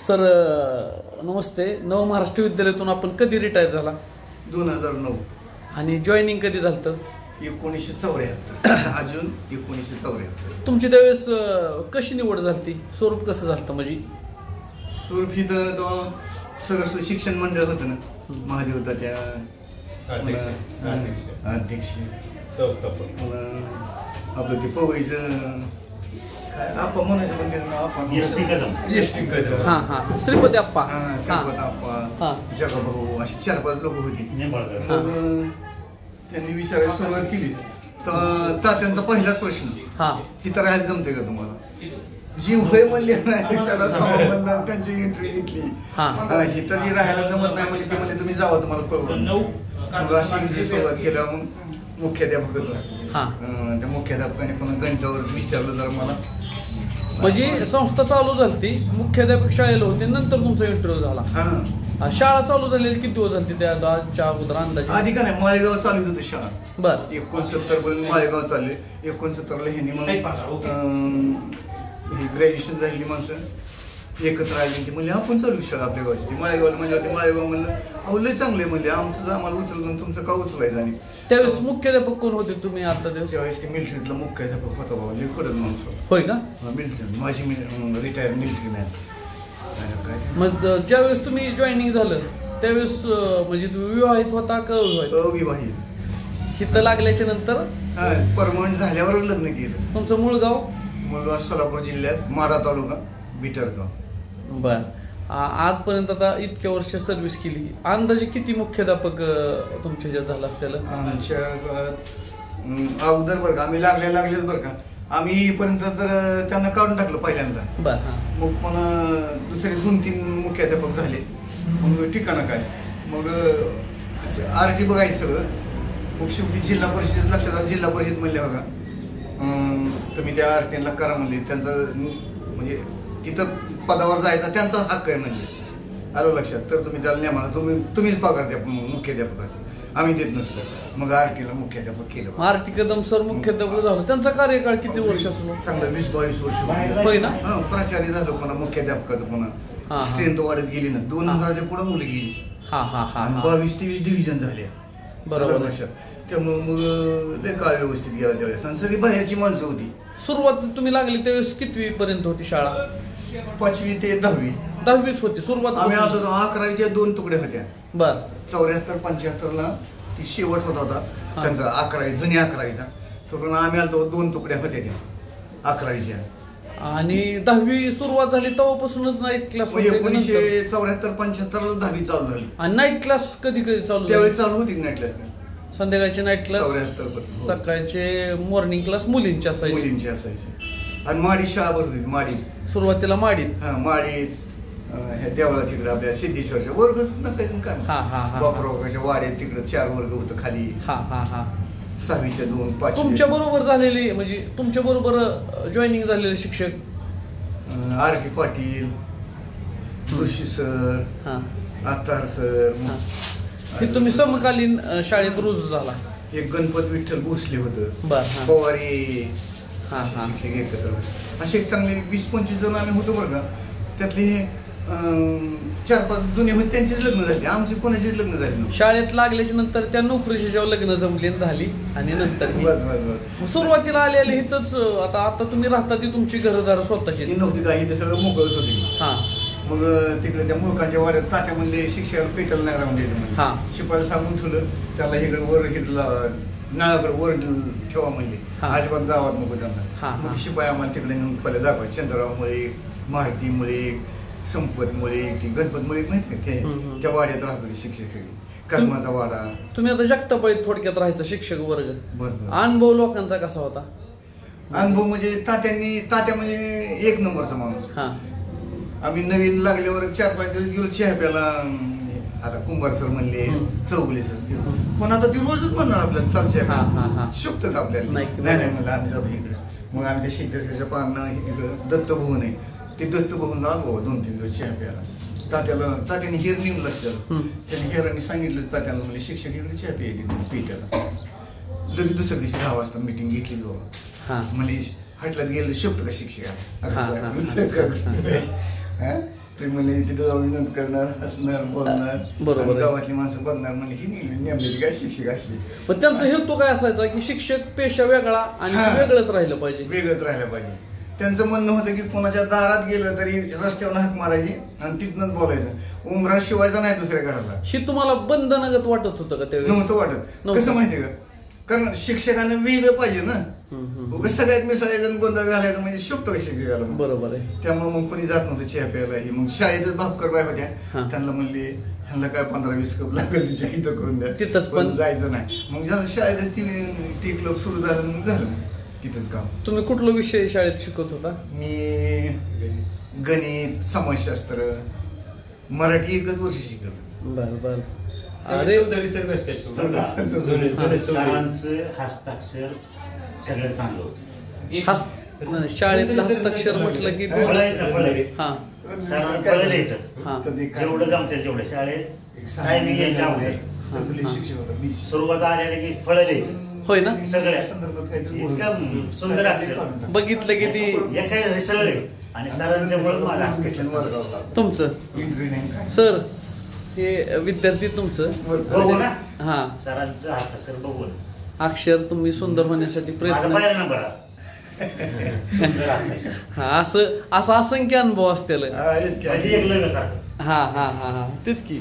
Sir नमस्ते. नव महाराष्ट्र विद्यालयातून आपण कधी रिटायर झाला? 2009. आणि जॉईनिंग कधी झालं? 1974. जून 1974. तुमची त्यावेळेस कशी निवड झाली? स्वरूप कसं झालं? म्हणजे स्वरूप इथं तो सरस्वती शिक्षण मंडळ होतं ना, महादेव होता त्या अध्यक्ष व्यवस्थापक आपलं ते पवईचं आपण म्हणायचं पण त्याचं नाव आपण एसटी कदम. हां हां श्रीपती आप्पा, श्रीपती आप्पा, जगाभाऊ अशी 4-5 लोक होती. त्यांनी विचारायला सुरुवात केली तर तात्यांचा पहिलाच प्रश्न, इथं राहायला जमते का तुम्हाला? जीव होय म्हणले नाही त्याला म्हणलं, त्यांची एंट्री घेतली. इथं जी राहायला जमत नाही म्हणजे ते म्हणले तुम्ही जावा तुम्हाला कळवलं. मग अशी एंट्री सुरुवात केल्यावर मग मुख्याध्यापक होतो. त्या मुख्याध्यापकाने पण गणितावर विचारलं जर मला, म्हणजे संस्था चालू झाली, मुख्याध्यापक शाळेला होते, नंतर तुमचा इंटरव्ह्यू झाला. शाळा चालू झालेली किती दिवस झाली त्या अगोदर अंदाजे? आधी का नाही, माळेगाव चालू होती शाळा. बर 69 पर्यंत माळेगाव चालले. 69ला ह्यांनी मग ग्रॅज्युएशन झालेली माणसं एकत्र आली ती म्हणजे आपण चालू शाळा आपल्या गावची. माळेगावला म्हणलं होते, माळेगाव म्हणलं अहो लय चांगले म्हणले, आमचं आम्हाला उचललं तुमचं का उचलायचं? आणि त्यावेळेस मुख्याध्यापक कोण होते तुम्ही? आता त्यावेळेस ते मिलिटरीतला मुख्याध्यापक होता बाबा, लिकडच माणूस होय का? मिलिटरी माझी रिटायर मिलिटरी मॅन. मग ज्यावेळेस तुम्ही जॉईनिंग झालं त्यावेळेस म्हणजे तुम्ही विवाहित होता का अविवाहित? इथं लागल्याच्या नंतर परमनंट झाल्यावरच लग्न केलं. तुमचं मूळ गाव? मूळ गाव सोलापूर जिल्ह्यात माढा तालुका बिटरगाव. बर. आजपर्यंत आता इतक्या वर्ष सर्व्हिस केली, अंदाजे किती मुख्याध्यापक तुमच्या ह्याच्यात झाला असलेलं? आमच्या अगोदर बरं का आम्ही लागलेच बरं का, आम्ही येईपर्यंत तर त्यांना काढून टाकलं पहिल्यांदा. बर. मग पण दुसरे 2-3 मुख्याध्यापक झाले. मग ठिकाणं काय, मग आरटी बघायचं सगळं. मग शेवटी जिल्हा परिषद लक्षात, जिल्हा परिषद म्हणले बघा तुम्ही त्या आरटीला करा म्हणले. त्यांचं म्हणजे तिथं पदावर जायचा त्यांचा हक्क आहे म्हणले. आलं लक्षात? तर तुम्ही त्याला नेमा, तुम्हीच पगार द्या मुख्याध्यापकाचा, आम्ही देत नसतो. मग आरटीला मुख्याध्यापक केलं. आरटी कदम सर मुख्याध्यापक झालं. त्यांचा कार्यकाळ किती वर्ष असलो? चांगलं 20-22 वर्ष होय ना? प्राचार्य झालं पुन्हा मुख्याध्यापकाचं. पुन्हा स्ट्रेंथ वाढत गेली ना, 2000च्या पुढे मुली गेली. 22-23 डिव्हिजन झाल्या. बरोबर लक्षात? त्यामुळे मग लय काळ व्यवस्थित गेला त्यावेळेस. आणि सगळी बाहेरची माणसं होती. सुरुवात तुम्ही लागली त्यावेळेस कितवी पर्यंत होती शाळा? 5वी ते 10वी. 10वीच होती सुरुवात. आम्ही आलो 11वीच्या 2 तुकडे होत्या. बर. 74-75ला ती शेवट होता त्यांचा 11वी, जुनी 11वीचा. तर आम्ही आलो 2 तुकड्या होत्या त्या 11वीच्या. आणि 10वी सुरुवात झाली तेव्हापासूनच नाईट क्लास? 1974-75ला 10वी चालू झाली. आणि नाईट क्लास कधी चालू? त्यावेळी चालू होती नाईट क्लास. संध्याकाळचे नाईट क्लास, 74. सकाळचे मॉर्निंग क्लास मुलींचे असायचे. आणि माडी शाळा भरत होती. माडी सुरुवातीला माडीत. माडीत देवळा तिकडे आपल्या सिद्धेश्वरच्या वर्ग नसायचं का, बापरावच्या वाड्यात तिकडे 4 वर्ग होतं खाली. 6वीच्या 2, 5. तुमच्या बरोबर झालेली म्हणजे तुमच्या बरोबर जॉईनिंग झालेले शिक्षक R.K. Patil, Joshi sir, Attar sir. हे तुम्ही समकालीन शाळेत रुजू झाला. एक गणपत विठ्ठल भोसले होतं, पवारी शिक्षक एकत्र. असे चांगले 20-25 जण आम्ही होतो बरं का. त्यातले 4-5 जुने होते, त्यांचेच लग्न झाले, आमचे कोणाचेच लग्न झाले. शाळेत लागल्याच्या नंतर त्या नोकरीची जेव्हा लग्न जमली झाली आणि नंतर सुरुवातीला आले इथंच. आता तुम्ही राहता ती तुमची घरदार स्वतःची नव्हती काही, ते सगळं मोकळच होते. मग तिकडे त्या मुलकांच्या वाड्यात तात्या म्हणले शिक्षण पेटल नाही राहून द्यायचं. शिपायला सांगून ठेवलं त्याला, इकडे वर घेतलं नळाकडे वर ठेवा म्हणले, अजिबात गावात नको त्यांना. मग शिपाई आम्हाला तिकडे नेऊन पहिला दाखवा. चंद्रराव मुळे, मारुती मुळे, संपत मुळे, ती गणपत मुळे माहित नाही, त्या वाड्यात राहत होते शिक्षक सगळे. कदमाचा वाडा. तुम्ही आता जगतापाळीत थोडक्यात राहायचं शिक्षक वर्ग. अनुभव लोकांचा कसा होता? अनुभव म्हणजे तात्या म्हणजे 1 नंबरचा माणूस. आम्ही नवीन लागल्यावर 4-5 दिवस गेलो चहा प्याला. आता कुंभार सर म्हणले, चौगुले सर, पण आता ती रोजच म्हणणार आपल्याला चालच्या शकतं आपल्याला. नाही म्हणलं आम्ही जातो इकडे. मग आम्ही त्या शेतकऱ्याच्या पाहणं इकडं दत्तभवन आहे, ते दत्तभवनला आलो 2-3 दिवस चहा प्याला. तात्याने हेर निघलं असतं. त्याने हेरांनी सांगितलं तात्याला, म्हणजे शिक्षक इकडे चहा प्यायला पेट्याला. लगेच दुसऱ्या दिवशी 10 वाजता मिटिंग घेतली म्हणजे हटल्यात गेलं शकतो का शिक्षक. ते म्हणजे तिथं जाऊन विनोद करणार, हसणार, बोलणार, बरोबर. गावातली माणसं बघणार म्हणजे ही नेमलेली काय शिक्षक असली. पण त्यांचा हेतू काय असायचा की शिक्षक पेशा वेगळा आणि वेगळंच राहिलं पाहिजे, वेगळंच राहायला पाहिजे. त्यांचं म्हणणं होतं की कोणाच्या दारात गेलं तरी रस्त्यावर हाक मारायची आणि तिथनंच बोलायचं, उमरा शिवायचा नाही दुसऱ्या घराला. ही तुम्हाला बंधनगत वाटत होतं का त्यावेळी? नव्हतं वाटत. कसं माहितीये का, कारण शिक्षकांना वेगळं पाहिजे ना. सगळ्यात मिसळायचं गोंधळ घालायचं म्हणजे शोभतं का शिक्षकाला. बरोबर आहे. त्यामुळे मग कोणी जात नव्हतं चहा प्यायला. मग शाळेतच भापकर बाय होत्या, त्यांना म्हणले ह्यांना काय 15-20 कप लागेल चहा इथं करून द्या, तिथंच पण जायचं नाही. मग झालं शाळेतच टी क्लब सुरू झालं, मग झालं तिथंच काम. तुम्ही कुठला विषय शाळेत शिकवत होता? मी गणित, समाजशास्त्र, मराठी एकच वर्ष शिकलो. बरं बरं. अरे सरांचं हस्ताक्षर सगळं चांगलं होतं. शाळेतलं हस्ताक्षर म्हटलं की जेवढं जमतील तेवढं शाळेत टायमिंग यायच्या अगोदर सुरुवात आल्या की फळं लिहायचं. होय ना, सगळ्या इतकं सुंदर अक्षर बघितलं की ती काय सगळे. आणि सरांच्या मुळे माझं हस्ताक्षर. तुमचं सर हे विद्यार्थी तुमचं बघू ना, हा सरांचं हस्ताक्षर बघून अक्षर तुम्ही सुंदर होण्यासाठी प्रयत्न. पहिला नंबर हा असं असंख्य अनुभव असतील. हा हा हा हा तेच की.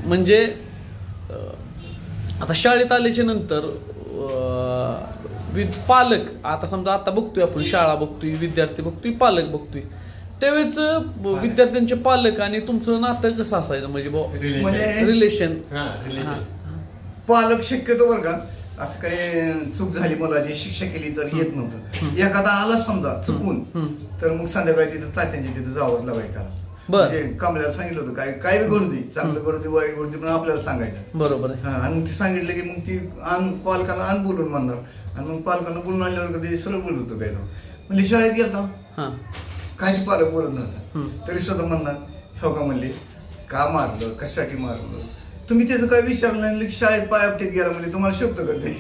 म्हणजे आता शाळेत आल्याच्या नंतर पालक, आता समजा आता बघतोय आपण शाळा बघतोय, विद्यार्थी बघतोय, पालक बघतोय, त्यावेळेस विद्यार्थ्यांचे पालक आणि तुमचं नातं कसं असायचं? म्हणजे रिलेशन. पालक शक्यतो बरं का, असं काही चूक झाली मुलाची शिक्षा केली तर येत नव्हतं. एखादा आला समजा चुकून तर मग संध्याकाळी तिथं तात्यांच्या तिथं जावंच लागायचं. म्हणजे कमल्याला सांगितलं होतं काय बी घडू दे, चांगलं घडू दे, वाईट घडू दे, पण आपल्याला सांगायचं. बरोबर आहे. आणि ते सांगितलं की मग ती पालकाला बोलून म्हणणार, आणि मग पालकांना बोलून आणल्यावर कधी सरळ बोलत होतं काय म्हणजे शाळेत गेलता काही पालक बोलत नव्हता तरी सुद्धा म्हणणार, हो का म्हणले का मारलं, कशासाठी मारलं, तुम्ही त्याचं काय विचारलं नाही, शाळेत पायापटीत गेला म्हणजे तुम्हाला शोभतं का ते.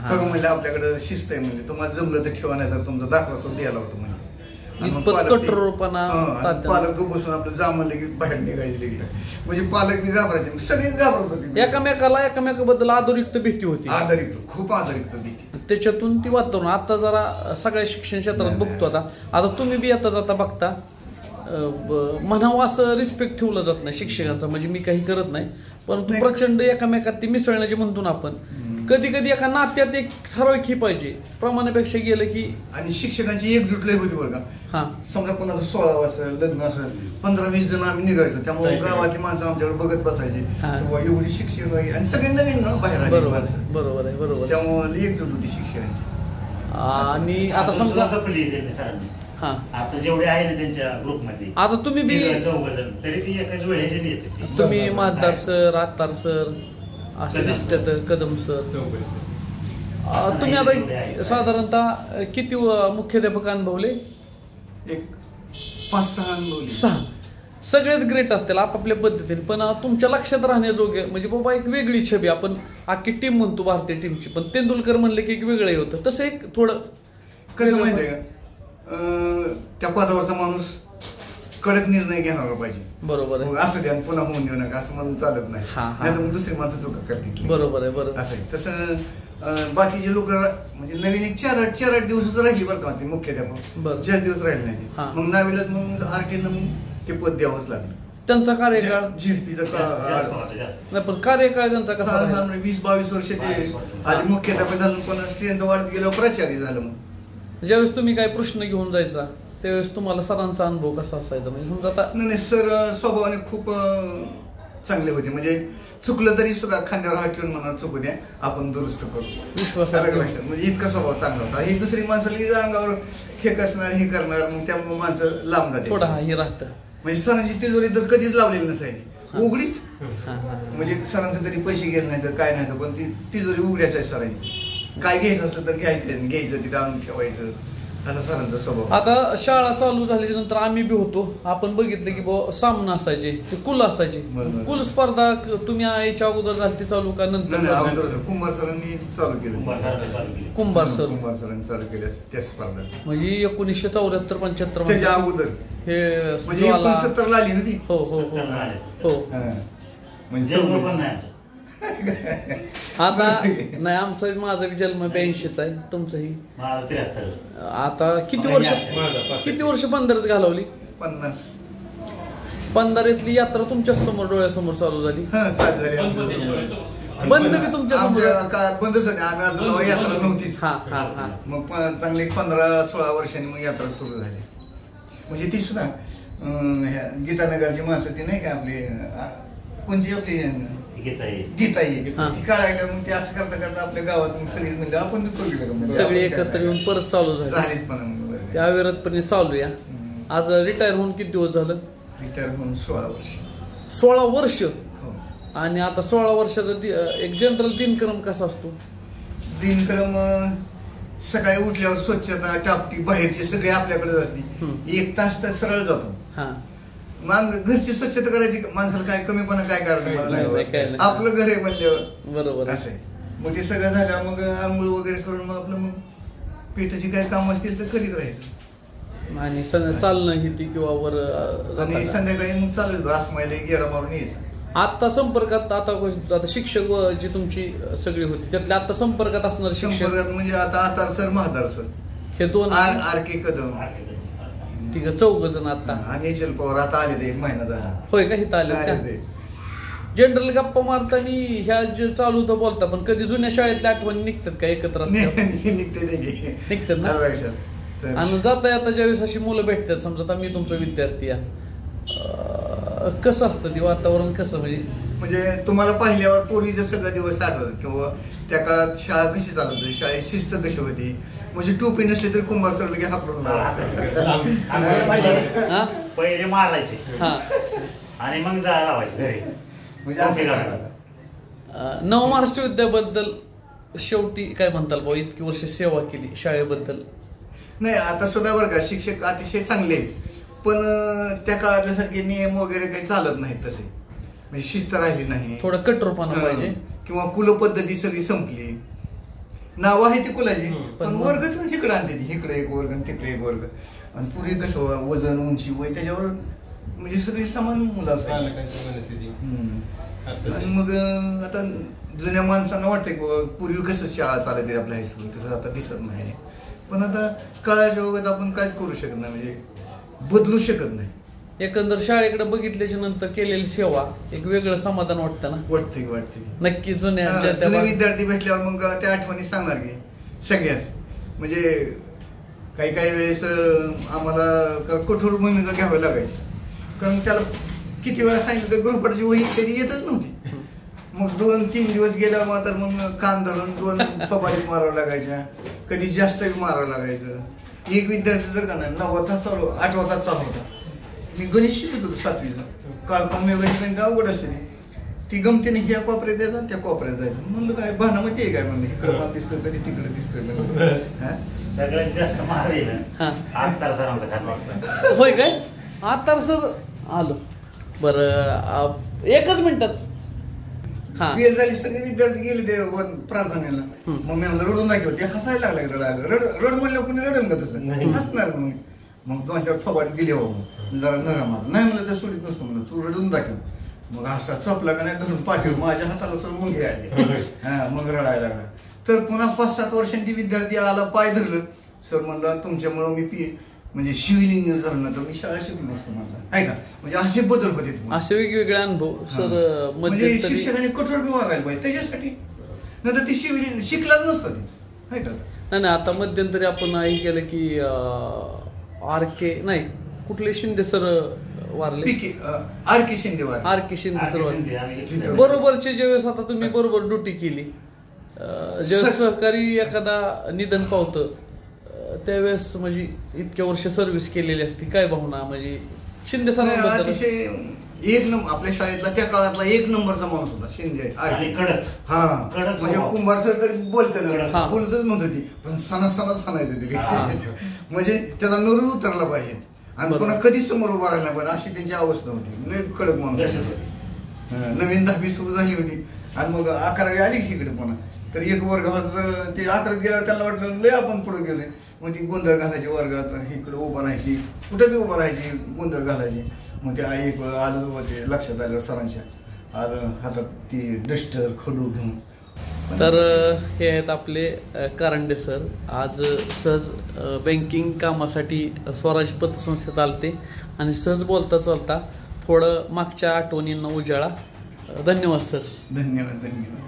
हो म्हणले आपल्याकडे शिस्त आहे, म्हणजे तुम्हाला जमलं तर ठेवा, नाही तर तुमचा दाखला सुद्धा द्यायला होता म्हणजे. पालक बसून आपलं जा म्हणले की बाहेर निघायचे लगेच. म्हणजे पालक बी घाबरायचे, सगळेच घाबरत होते. एकमेकाबद्दल आदरयुक्त भीती होती. आदरयुक्त, खूप आदरयुक्त भीती. त्याच्यातून ती वातावरण आता जरा सगळ्या शिक्षण क्षेत्रात बघतो. आता तुम्ही बी आता जाता बघता, म्हणावं असं रिस्पेक्ट ठेवलं जात नाही शिक्षकांचा. म्हणजे मी काही करत नाही, परंतु प्रचंड एकामेकात ती मिसळण्याचे म्हणतो ना आपण. कधी कधी एका नात्यात एक ठराविक ही पाहिजे, प्रमाणापेक्षा गेलं की. आणि शिक्षकांची एकजूट लय होती बरं का. समजा कोणाचं 16 असेल, लग्न असेल, 15-20 जण आम्ही निघायचो, त्यामुळे गावातली माणसं आमच्याकडे बघत बसायची, एवढी शिक्षक आणि सगळे नवीन ना बाहेर. बरोबर आहे, बरोबर. त्यामुळे एकजूट होती शिक्षकांची. आणि आता समजा आता जेवढे आहे ना त्यांच्या ग्रुप मध्ये, आता तुम्ही बी तरी ती एकाच वेळेस येते. तुम्ही महादार सर, आत्तार सर असं दिसतात, कदम सर. तुम्ही आता साधारणतः किती मुख्याध्यापक अनुभवले? एक 5-6 अनुभवले. 6. सगळेच ग्रेट असतील आपापल्या पद्धतीने, पण तुमच्या लक्षात राहण्याजोगे म्हणजे बाबा एक वेगळी छबी. आपण अख्खी टीम म्हणतो भारतीय टीमची, पण तेंडुलकर म्हणले की एक वेगळं होतं. तसं एक थोडं कसं माहिती आहे का, त्या पदावरचा माणूस कडक निर्णय घेणार पाहिजे. बरोबर आहे. असं द्या पुन्हा होऊन देऊ नका असं म्हणून चालत नाही, नाहीतर मग दुसरी माणसं चुका करतील. बरोबर आहे, बरोबर. असं आहे. तसं बाकीचे लोक म्हणजे नवीन एक 4-8 दिवसाच राहिली बरं का ते मुख्याध्यापक, 4 दिवस राहिले नाही, मग नावीलाच मग आरटीनं मग ते पद द्यावंच लागलं. त्यांचा कार्यकाळ झिडपीचा नाही, पण कार्यकाळ त्यांचा कसा 20-22 वर्ष ते आधी मुख्याध्यापक झालं, पण स्त्रियांचा वाढत गेल्यावर प्राचार्य झालं. मग ज्यावेळेस तुम्ही काही प्रश्न घेऊन जायचा त्यावेळेस तुम्हाला सरांचा अनुभव कसा असायचा? म्हणजे समजा आता नाही सर स्वभावाने खूप चांगले होते, म्हणजे चुकलं तरी सुद्धा खांद्यावर हात ठेवून म्हणा चुकू द्या, आपण दुरुस्त करू, विश्वासात. म्हणजे इतका स्वभाव चांगला होता. ही दुसरी माणसाला अंगावर खेक असणार, हे करणार, मग त्यामुळे माणसं लांब जाते, थोडा हे राहतं. म्हणजे सरांची तिजोरी तर कधीच लावलेली नसायची, उघडीच. म्हणजे सरांचं कधी पैसे गेले नाही तर काय नाही, पण ती तिजोरी उघडी असायची सरांची. काय घ्यायचं असलं तर घ्यायचं, तिथं आणून ठेवायचं. असा सरांचा स्वभाव. आता शाळा चालू झाल्याच्या नंतर आम्ही बी होतो, आपण बघितलं की सामना असायचे, ते कुल असायचे. कुल स्पर्धा तुम्ही याच्या अगोदर झाली चालू का नंतर? कुंभार सरांनी चालू केलं. कुंभार सरांनी चालू केल्या त्या स्पर्धा, म्हणजे 1974-75 त्याच्या अगोदर हे 69 ला आली ना ती. हो हो हो. म्हणजे आता नाही, आमचा माझा जन्म 82चा आहे, तुमचाही. आता किती वर्ष बंधाऱ्यात घालवली? 50. बंधाऱ्यातली यात्रा तुमच्या समोर डोळ्यासमोर चालू झाली. बंद बी तुमच्या काळात बंदच होते. आम्ही आलो यात्रा नव्हतीच. मग चांगली 15-16 वर्षांनी मग यात्रा सुरू झाली. म्हणजे ती सुद्धा गीतानगरची माणसं ती नाही का आपली, कोणची आपली गीताई, ती काढायला मग ते असं करता करता आपल्या गावात मग सगळी म्हणजे आपण सगळी एकत्र येऊन परत चालू झालीच. पण त्या अविरतपणे चालू या. आज रिटायर होऊन किती दिवस झालं? रिटायर होऊन 16 वर्ष. 16 वर्ष. आणि आता 16 वर्षाचा एक जनरल दिनक्रम कसा असतो? दिनक्रम सकाळी उठल्यावर स्वच्छता टापटी बाहेरची सगळी आपल्याकडे असते. 1 तास तर सरळ जातो. मग घरची स्वच्छता करायची, माणसाला काय कमीपणा काय कारण, आपलं घर आहे म्हणल्यावर. बरोबर असं आहे. मग ते सगळं झालं मग आंघोळ वगैरे करून मग आपलं मग पेटाची काय काम असतील तर करीत राहायचं. आणि चालणं ही ती किंवा वर, आणि संध्याकाळी मग चालायचं आसमायला गेडा मारून यायचं. आता संपर्कात आता शिक्षक जी तुमची सगळी होती त्यातल्या आता संपर्कात असणार संपर्कात म्हणजे आता आतार सर, महादार सर, हे 2 आर के कदम, ठीक आहे, 4 जण आता. आणि एचल पवार आता आले ते 1 महिना झाला. होय का? हिथं आले. जनरल गप्पा मारताना ह्या जे चालू होतं बोलता, पण कधी जुन्या शाळेतल्या आठवणी निघतात का एकत्र? निघतात ना. आणि जाता आता ज्यावेळेस अशी मुलं भेटतात, समजा मी तुमचा विद्यार्थी आहे, कसं असतं ते वातावरण? कसं म्हणजे तुम्हाला पाहिल्यावर पूर्वीचे सगळे दिवस आठवतात किंवा त्या काळात शाळा कशी चालत होती, शाळेत शिस्त कशी होती. म्हणजे टोपी नसली तरी कुंभार सर लगे हापरून पहिले मारायचे आणि मग लावायचे घरी. म्हणजे 9 महाराष्ट्र विद्याबद्दल शेवटी काय म्हणताल भाऊ? इतकी वर्ष सेवा केली शाळेबद्दल. नाही, आता सुद्धा बरं का शिक्षक अतिशय चांगले आहेत, पण त्या काळातल्या सारखे नियम वगैरे काही चालत नाहीत तसे. म्हणजे शिस्त राहिली नाही, थोडं कठोरपणा पाहिजे. किंवा कुलपद्धती सगळी संपली. नावं आहे ती कुलाची, पण वर्ग इकडे आणते, इकडे एक वर्ग आणि तिकडे एक वर्ग. आणि पूर्वी कसं वजन, उंची, वय त्याच्यावर म्हणजे सगळी समान मुलं असायची. आणि मग आता जुन्या माणसांना वाटतं की पूर्वी कसं शाळा चालते आपल्या हायस्कूल, तसं आता दिसत नाही. पण आता काळाच्या ओघात आपण काहीच करू शकत नाही, म्हणजे बदलू शकत नाही. एकंदर शाळेकडे बघितल्याच्या नंतर केलेली सेवा एक वेगळं समाधान वाटतं ना? वाटते नक्की. जुन्या विद्यार्थी भेटल्यावर मग त्या आठवणी सांगणार की सगळ्याच. म्हणजे काही वेळेस आम्हाला कठोर भूमिका घ्यावी लागायची, कारण त्याला किती वेळा सांगितलं तर गृहपाठाची वही कधी येतच नव्हती. मग 2-3 दिवस गेल्यामुळे तर मग कान धरून 2 फबारी मारावं लागायच्या, कधी जास्त मारावं लागायचं. एक विद्यार्थी जर का नाही 9वा तास चालू, 8वा तास चालू होता. मी गणित शिकत होतो 7वीचा. काळकम्य गणित अवघड असते ती गमतीने ह्या कोपऱ्यात द्यायचा त्या कोपऱ्यात जायचं. म्हणलं काय भानामध्ये आहे काय, म्हणलं इकडे मला दिसतं कधी तिकडे दिसतं. सगळ्यात जास्त मारले आत्तार सरांचा. होय काय? आत्तार सर आलो. बरं, 1च मिनिटात बेल झाली, सगळे विद्यार्थी गेले ते प्रार्थनेला. मग मी म्हणलं रडून दाखव, ते हसायला लागले. रड म्हणलं कुणी रडून का तसं हसणार. मग 2-4 थोबाडी दिले बाबा, जरा नरा मार. नाही म्हणलं तर सोडीत नसतो, म्हणलं तू रडून दाखव. मग असा चपला का नाही धरून पाठीवर माझ्या हाताला सर मुंगे आले. मग रडायला लागला. तर पुन्हा 5-7 वर्षांची विद्यार्थी आला, पाय धरलं. सर म्हणला तुमच्यामुळं मी म्हणजे सिव्हिल इंजिनियर झालं ना तर मी शाळा शिकलो नसतो म्हणला. आहे का? म्हणजे असे बदल होते, असे वेगवेगळे अनुभव सर. म्हणजे शिक्षकांनी कठोर बी वागायला पाहिजे त्याच्यासाठी, नंतर ती सिव्हिल शिकलाच नसतं ते. आहे का? नाही, आता मध्यंतरी आपण हे केलं की RK नाही, कुठले शिंदे सर वारले, RK शिंदे वारले. RK शिंदे सर वारले. बरोबरचे ज्यावेळेस आता तुम्ही बरोबर ड्युटी केली, ज्यावेळेस सहकारी एखादा निधन पावतं त्यावेळेस म्हणजे इतक्या वर्ष सर्व्हिस केलेली असते, काय भावना? म्हणजे शिंदे सरांबद्दल अतिशय एक नंबर आपल्या शाळेतला त्या काळातला एक नंबरचा माणूस होता शिंदे. हा म्हणजे कुंभार सर तरी बोलताना बोलतच म्हणत होती, पण सणाच हाणायचं तिथे. म्हणजे त्याचा नूरच उतरला पाहिजे आणि पुन्हा कधीच समोर उभा राहिला पाहिजे अशी त्यांची अवस्था होती. कडक माणूस. नवीन 10वी सुरू झाली होती आणि मग 11वी आली की इकडे पुन्हा. तर एक वर्ग होता, तर ते 11वीत गेल्यावर त्यांना वाटलं लय आपण पुढे गेलोय. मग ती गोंधळ घालायची वर्गात, इकडे उभं राहायची, कुठं बी उभं राहायची, गोंधळ घालायची. मग ते आई एक आलं होते लक्षात आलं सरांच्या, आलं हातात ती डस्टर खडू घेऊन. तर हे आहेत आपले कारंडे सर. आज सहज बँकिंग कामासाठी स्वराज पतसंस्थेत आलते आणि सहज बोलता चालता थोडं मागच्या आठवणींना उजाळा. धन्यवाद सर. धन्यवाद.